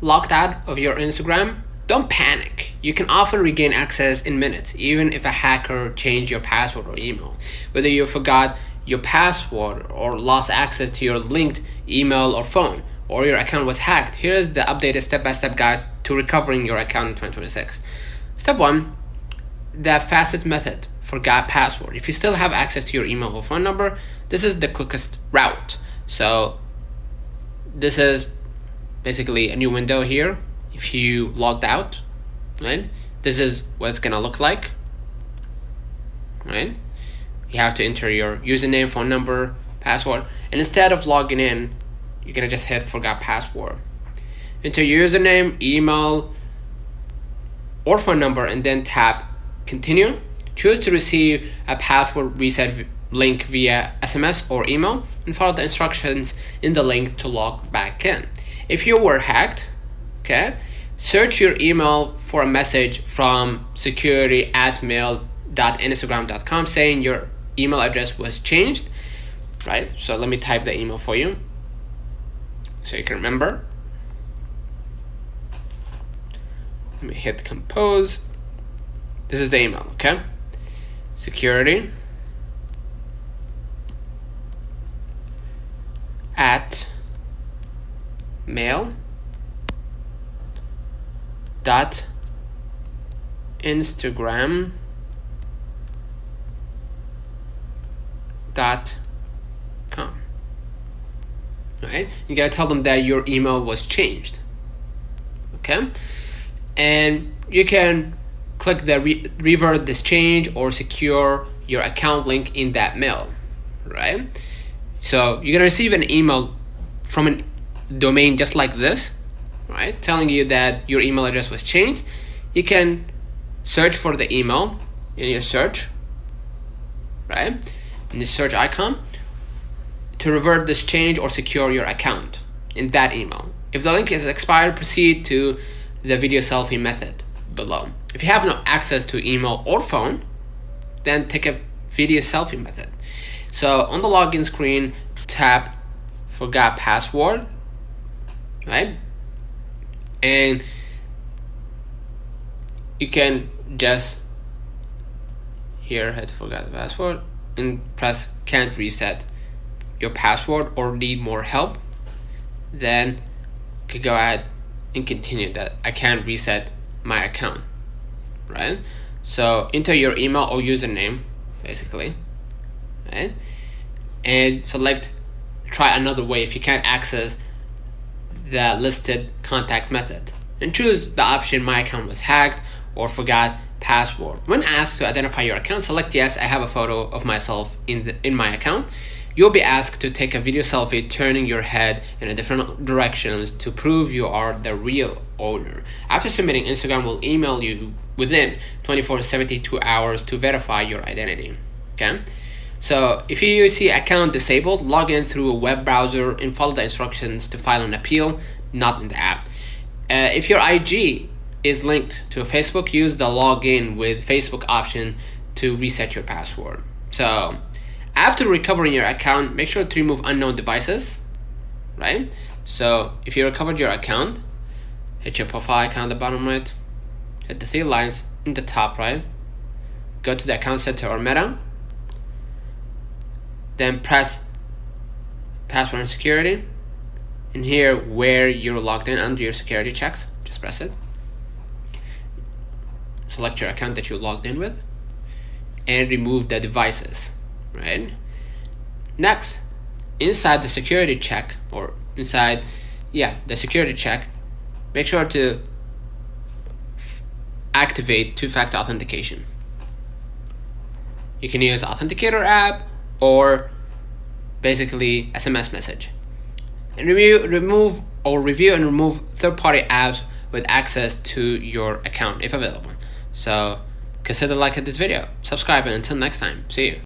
locked out of your Instagram, don't panic. You can often regain access in minutes, even if a hacker changed your password or email. Whether you forgot your password or lost access to your linked email or phone, or your account was hacked, here's the updated step-by-step guide to recovering your account in 2026. Step 1, the fastest method: forgot password. If you still have access to your email or phone number, this is the quickest route. So this is basically a new window here. If you logged out, right, this is what it's gonna look like, right? You have to enter your username, phone number, password, and instead of logging in, you're gonna just hit forgot password. Enter your username, email, or phone number, and then tap continue. Choose to receive a password reset link via SMS or email, and follow the instructions in the link to log back in. If you were hacked, okay, search your email for a message from security@mail.instagram.com saying your email address was changed, right? So let me type the email for you so you can remember. Let me hit compose. This is the email, okay? Security at mail dot Instagram .com. Right? You gotta tell them that your email was changed. Okay? And you can click the revert this change or secure your account link in that mail. Right? So you're gonna receive an email from a domain just like this, right, telling you that your email address was changed. You can search for the email in your search, right, in the search icon, to revert this change or secure your account in that email. If the link is expired, proceed to the video selfie method below. If you have no access to email or phone, then take a video selfie method. So on the login screen, tap forgot password, right? And you can just here hit forgot the password and press can't reset your password or need more help. Then you can go ahead and continue that I can't reset my account, right? So enter your email or username basically, right? And select try another way if you can't access the listed contact method, and choose the option my account was hacked or forgot password. When asked to identify your account, select yes, I have a photo of myself in my account. You'll be asked to take a video selfie turning your head in a different directions to prove you are the real owner. After submitting, Instagram will email you within 24 to 72 hours to verify your identity. Okay? So if you see account disabled, log in through a web browser and follow the instructions to file an appeal, not in the app. If your IG is linked to Facebook, use the login with Facebook option to reset your password. So after recovering your account, make sure to remove unknown devices, right? So if you recovered your account, hit your profile icon at the bottom right, hit the three lines in the top right, go to the account center or meta, then press password and security, and here where you're logged in under your security checks, just press it. Select your account that you logged in with and remove the devices, right? Next, inside the security check or inside the security check, make sure to activate two-factor authentication. You can use Authenticator app or basically SMS message. And review and remove third-party apps with access to your account if available. So consider liking this video, subscribe, and until next time, see you.